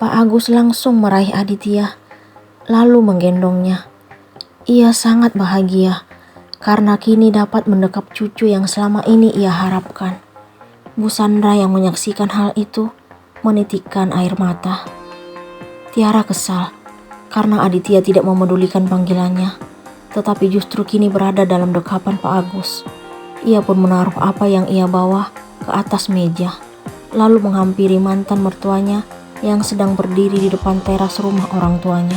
Pak Agus langsung meraih Aditya, lalu menggendongnya. Ia sangat bahagia karena kini dapat mendekap cucu yang selama ini ia harapkan. Bu Sandra yang menyaksikan hal itu menitikkan air mata. Tiara kesal karena Aditya tidak memedulikan panggilannya, tetapi justru kini berada dalam dekapan Pak Agus. Ia pun menaruh apa yang ia bawa ke atas meja, lalu menghampiri mantan mertuanya yang sedang berdiri di depan teras rumah orang tuanya.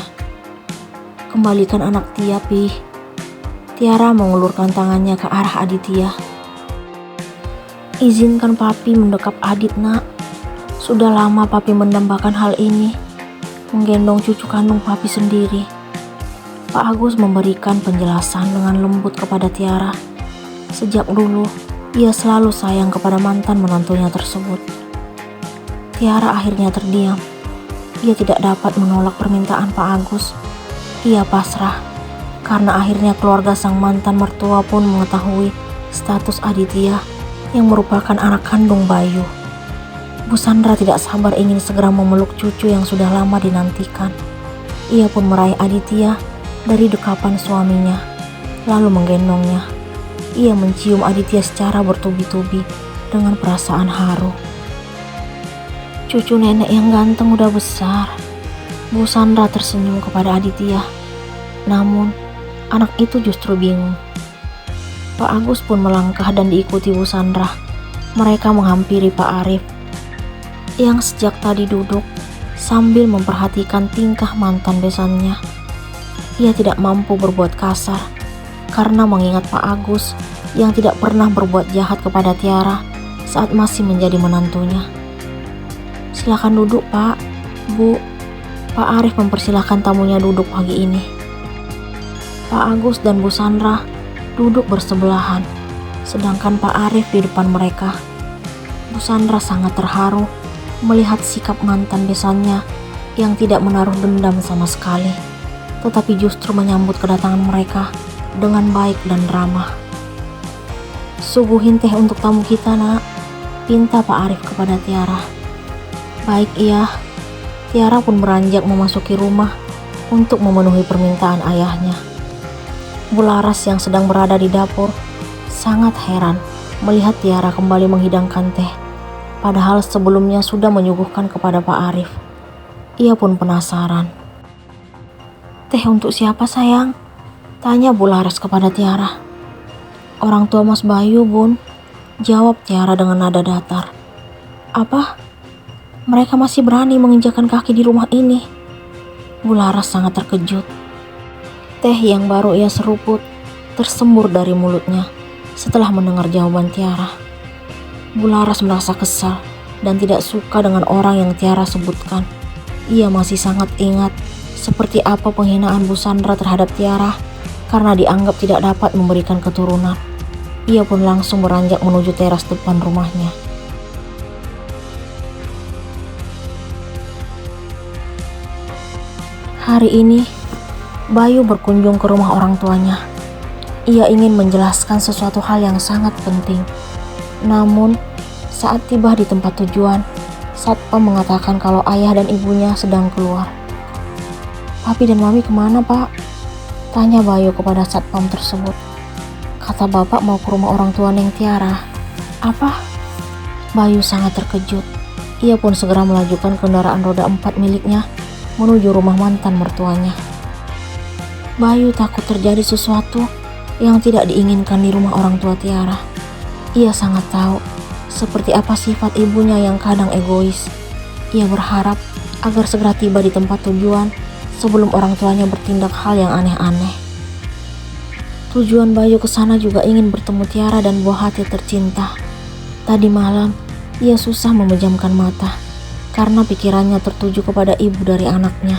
Kembalikan anak Tia, Pi. Tiara mengulurkan tangannya ke arah Aditya. Izinkan Papi mendekap Adit, nak. Sudah lama Papi mendambakan hal ini, menggendong cucu kandung Papi sendiri. Pak Agus memberikan penjelasan dengan lembut kepada Tiara. Sejak dulu, ia selalu sayang kepada mantan menantunya tersebut. Tiara akhirnya terdiam. Ia tidak dapat menolak permintaan Pak Agus. Ia pasrah, karena akhirnya keluarga sang mantan mertua pun mengetahui status Aditya yang merupakan anak kandung Bayu. Bu Sandra tidak sabar ingin segera memeluk cucu yang sudah lama dinantikan. Ia pun meraih Aditya dari dekapan suaminya, lalu menggendongnya. Ia mencium Aditya secara bertubi-tubi dengan perasaan haru. Cucu nenek yang ganteng udah besar. Bu Sandra tersenyum kepada Aditya. Namun, anak itu justru bingung. Pak Agus pun melangkah dan diikuti Bu Sandra. Mereka menghampiri Pak Arif, yang sejak tadi duduk sambil memperhatikan tingkah mantan besannya. Ia tidak mampu berbuat kasar, karena mengingat Pak Agus yang tidak pernah berbuat jahat kepada Tiara saat masih menjadi menantunya. Silakan duduk, Pak, Bu. Pak Arif mempersilahkan tamunya duduk pagi ini. Pak Agus dan Bu Sandra duduk bersebelahan, sedangkan Pak Arif di depan mereka. Bu Sandra sangat terharu melihat sikap mantan besannya yang tidak menaruh dendam sama sekali, tetapi justru menyambut kedatangan mereka dengan baik dan ramah. Suguhin teh untuk tamu kita, nak, pinta Pak Arif kepada Tiara. Baik, iya. Tiara pun beranjak memasuki rumah untuk memenuhi permintaan ayahnya. Bu Laras yang sedang berada di dapur sangat heran melihat Tiara kembali menghidangkan teh, padahal sebelumnya sudah menyuguhkan kepada Pak Arif. Ia pun penasaran. Teh untuk siapa, sayang? Tanya Bu Laras kepada Tiara. Orang tua Mas Bayu, Bun, jawab Tiara dengan nada datar. Apa? Mereka masih berani menginjakan kaki di rumah ini? Bu Laras sangat terkejut. Teh yang baru ia seruput tersembur dari mulutnya setelah mendengar jawaban Tiara. Bu Laras merasa kesal dan tidak suka dengan orang yang Tiara sebutkan. Ia masih sangat ingat seperti apa penghinaan Bu Sandra terhadap Tiara karena dianggap tidak dapat memberikan keturunan. Ia pun langsung beranjak menuju teras depan rumahnya. Hari ini, Bayu berkunjung ke rumah orang tuanya. Ia ingin menjelaskan sesuatu hal yang sangat penting. Namun, saat tiba di tempat tujuan, Satpam mengatakan kalau ayah dan ibunya sedang keluar. Papi dan Mami kemana, Pak? Tanya Bayu kepada Satpam tersebut. Kata bapak mau ke rumah orang tua Neng Tiara. Apa? Bayu sangat terkejut. Ia pun segera melajukan kendaraan roda 4 miliknya menuju rumah mantan mertuanya. Bayu takut terjadi sesuatu yang tidak diinginkan di rumah orang tua Tiara. Ia sangat tahu seperti apa sifat ibunya yang kadang egois. Ia berharap agar segera tiba di tempat tujuan sebelum orang tuanya bertindak hal yang aneh-aneh. Tujuan Bayu ke sana juga ingin bertemu Tiara dan buah hati tercinta. Tadi malam, ia susah memejamkan mata karena pikirannya tertuju kepada ibu dari anaknya.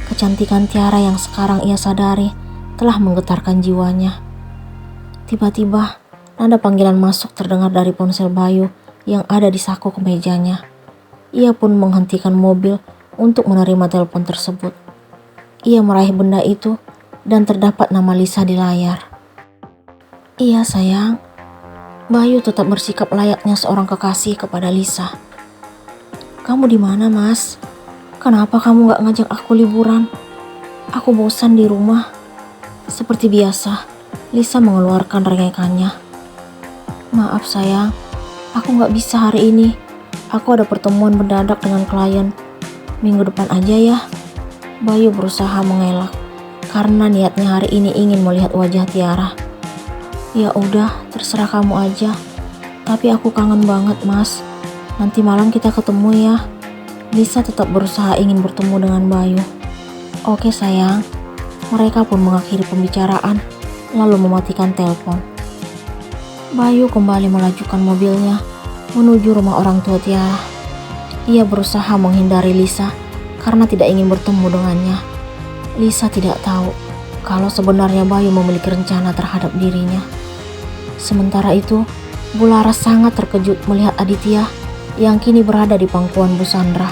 Kecantikan Tiara yang sekarang ia sadari telah menggetarkan jiwanya. Tiba-tiba, nada panggilan masuk terdengar dari ponsel Bayu yang ada di saku kemejanya. Ia pun menghentikan mobil untuk menerima telepon tersebut. Ia meraih benda itu dan terdapat nama Lisa di layar. Iya, sayang. Bayu tetap bersikap layaknya seorang kekasih kepada Lisa. Kamu di mana, Mas? Kenapa kamu gak ngajak aku liburan? Aku bosan di rumah. Seperti biasa, Lisa mengeluarkan rengekannya. Maaf sayang, aku gak bisa hari ini. Aku ada pertemuan mendadak dengan klien. Minggu depan aja ya. Bayu berusaha mengelak karena niatnya hari ini ingin melihat wajah Tiara. Ya udah, terserah kamu aja. Tapi aku kangen banget, Mas. Nanti malam kita ketemu ya. Lisa tetap berusaha ingin bertemu dengan Bayu. Oke sayang. Mereka pun mengakhiri pembicaraan, lalu mematikan telepon. Bayu kembali melajukan mobilnya menuju rumah orang tua Tiara. Ia berusaha menghindari Lisa karena tidak ingin bertemu dengannya. Lisa tidak tahu kalau sebenarnya Bayu memiliki rencana terhadap dirinya. Sementara itu, Bularas sangat terkejut melihat Aditya yang kini berada di pangkuan Bu Sandra.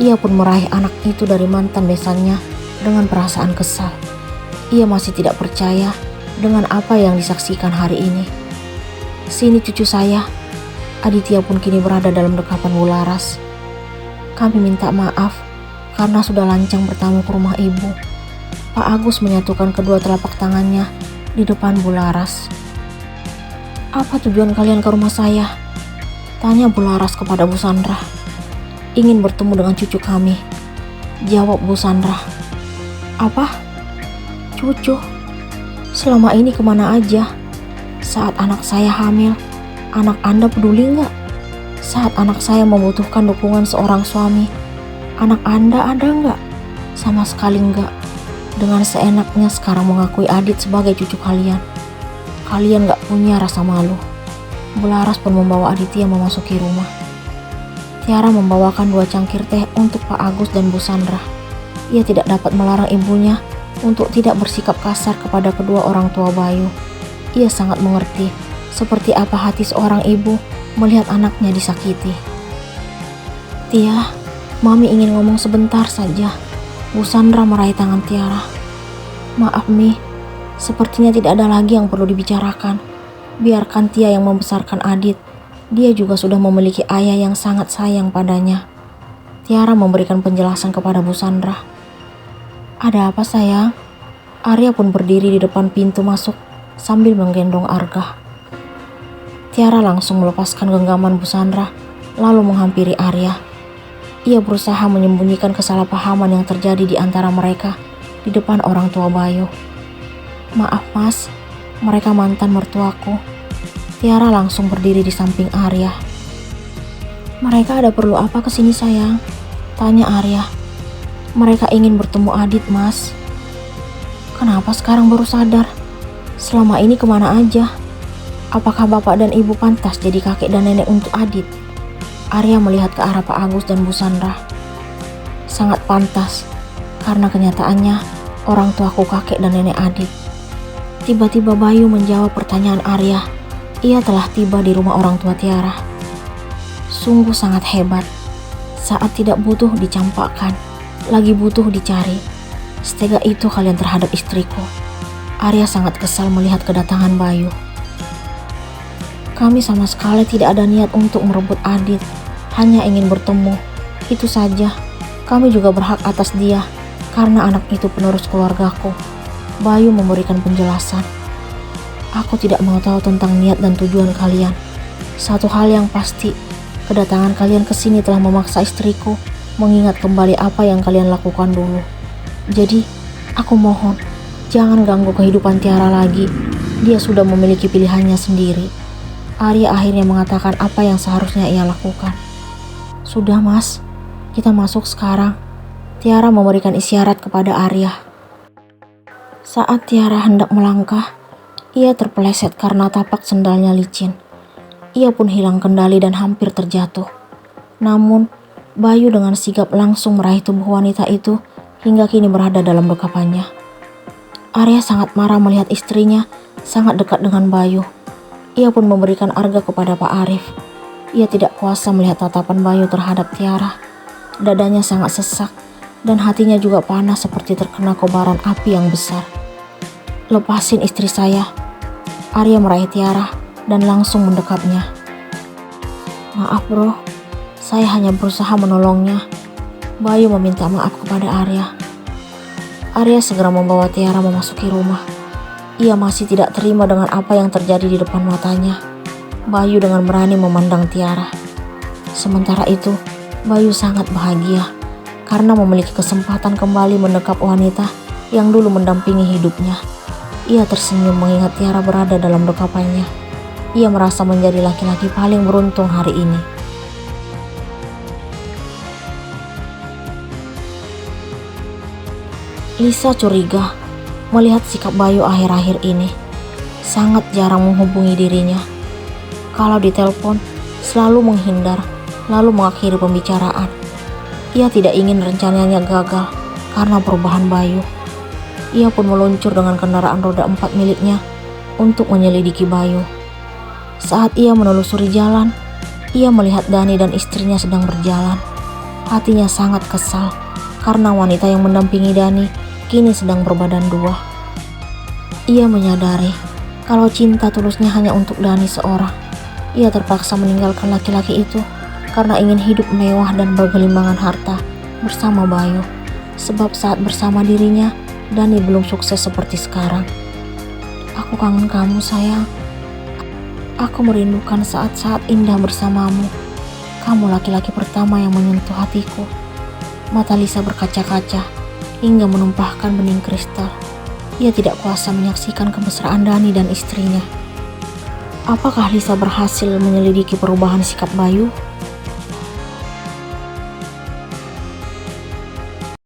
Ia pun meraih anak itu dari mantan besannya dengan perasaan kesal. Ia masih tidak percaya dengan apa yang disaksikan hari ini. Sini cucu saya. Aditya pun kini berada dalam dekapan Bularas. Kami minta maaf karena sudah lancang bertamu ke rumah ibu. Pak Agus menyatukan kedua telapak tangannya di depan Bularas. Apa tujuan kalian ke rumah saya? Tanya Bularas kepada Bu Sandra. Ingin bertemu dengan cucu kami, jawab Bu Sandra. Apa? Cucu? Selama ini kemana aja? Saat anak saya hamil, anak Anda peduli nggak? Saat anak saya membutuhkan dukungan seorang suami, anak Anda ada nggak? Sama sekali nggak. Dengan seenaknya sekarang mengakui Adit sebagai cucu kalian. Kalian nggak punya rasa malu. Bularas pun membawa Aditya memasuki rumah. Tiara membawakan 2 cangkir teh untuk Pak Agus dan Bu Sandra. Ia tidak dapat melarang ibunya untuk tidak bersikap kasar kepada kedua orang tua Bayu. Ia sangat mengerti seperti apa hati seorang ibu melihat anaknya disakiti. Tia, Mami ingin ngomong sebentar saja. Bu Sandra meraih tangan Tiara. Maaf Mi, sepertinya tidak ada lagi yang perlu dibicarakan. Biarkan Tia yang membesarkan Adit. Dia juga sudah memiliki ayah yang sangat sayang padanya. Tiara memberikan penjelasan kepada Bu Sandra. Ada apa sayang? Arya pun berdiri di depan pintu masuk sambil menggendong Arga. Tiara langsung melepaskan genggaman Bu Sandra lalu menghampiri Arya. Ia berusaha menyembunyikan kesalahpahaman yang terjadi di antara mereka di depan orang tua Bayu. Maaf Mas, mereka mantan mertuaku. Tiara langsung berdiri di samping Arya. Mereka ada perlu apa kesini sayang? Tanya Arya. Mereka ingin bertemu Adit Mas. Kenapa sekarang baru sadar? Selama ini kemana aja? Apakah bapak dan ibu pantas jadi kakek dan nenek untuk Adit? Arya melihat ke arah Pak Agus dan Bu Sandra. Sangat pantas, karena kenyataannya orang tuaku kakek dan nenek Adit. Tiba-tiba Bayu menjawab pertanyaan Arya. Ia telah tiba di rumah orang tua Tiara. Sungguh sangat hebat. Saat tidak butuh dicampakkan, lagi butuh dicari. Setega itu kalian terhadap istriku. Arya sangat kesal melihat kedatangan Bayu. Kami sama sekali tidak ada niat untuk merebut Adit. Hanya ingin bertemu. Itu saja. Kami juga berhak atas dia karena anak itu penerus keluargaku. Bayu memberikan penjelasan. Aku tidak mau tahu tentang niat dan tujuan kalian. Satu hal yang pasti, kedatangan kalian ke sini telah memaksa istriku mengingat kembali apa yang kalian lakukan dulu. Jadi, aku mohon, jangan ganggu kehidupan Tiara lagi. Dia sudah memiliki pilihannya sendiri. Arya akhirnya mengatakan apa yang seharusnya ia lakukan. Sudah Mas, kita masuk sekarang. Tiara memberikan isyarat kepada Arya. Saat Tiara hendak melangkah, ia terpeleset karena tapak sendalnya licin. Ia pun hilang kendali dan hampir terjatuh. Namun, Bayu dengan sigap langsung meraih tubuh wanita itu hingga kini berada dalam dekapannya. Arya sangat marah melihat istrinya sangat dekat dengan Bayu. Ia pun memberikan Arga kepada Pak Arif. Ia tidak kuasa melihat tatapan Bayu terhadap Tiara. Dadanya sangat sesak dan hatinya juga panas seperti terkena kobaran api yang besar. Lepasin istri saya. Arya meraih Tiara dan langsung mendekapnya. Maaf bro, saya hanya berusaha menolongnya. Bayu meminta maaf kepada Arya. Arya segera membawa Tiara memasuki rumah. Ia masih tidak terima dengan apa yang terjadi di depan matanya. Bayu dengan berani memandang Tiara. Sementara itu, Bayu sangat bahagia karena memiliki kesempatan kembali mendekap wanita yang dulu mendampingi hidupnya. Ia tersenyum mengingat Tiara berada dalam dekapannya. Ia merasa menjadi laki-laki paling beruntung hari ini. Lisa curiga melihat sikap Bayu akhir-akhir ini. Sangat jarang menghubungi dirinya. Kalau ditelepon, selalu menghindar, lalu mengakhiri pembicaraan. Ia tidak ingin rencananya gagal karena perubahan Bayu. Ia pun meluncur dengan kendaraan roda 4 miliknya untuk menyelidiki Bayu. Saat ia menelusuri jalan, ia melihat Dani dan istrinya sedang berjalan. Hatinya sangat kesal karena wanita yang mendampingi Dani kini sedang berbadan dua. Ia menyadari kalau cinta tulusnya hanya untuk Dani seorang. Ia terpaksa meninggalkan laki-laki itu karena ingin hidup mewah dan bergelimbangan harta bersama Bayu. Sebab saat bersama dirinya, Dani belum sukses seperti sekarang. Aku kangen kamu sayang. Aku merindukan saat-saat indah bersamamu. Kamu laki-laki pertama yang menyentuh hatiku. Mata Lisa berkaca-kaca hingga menumpahkan bening kristal. Ia tidak kuasa menyaksikan kemesraan Dani dan istrinya. Apakah Lisa berhasil menyelidiki perubahan sikap Bayu?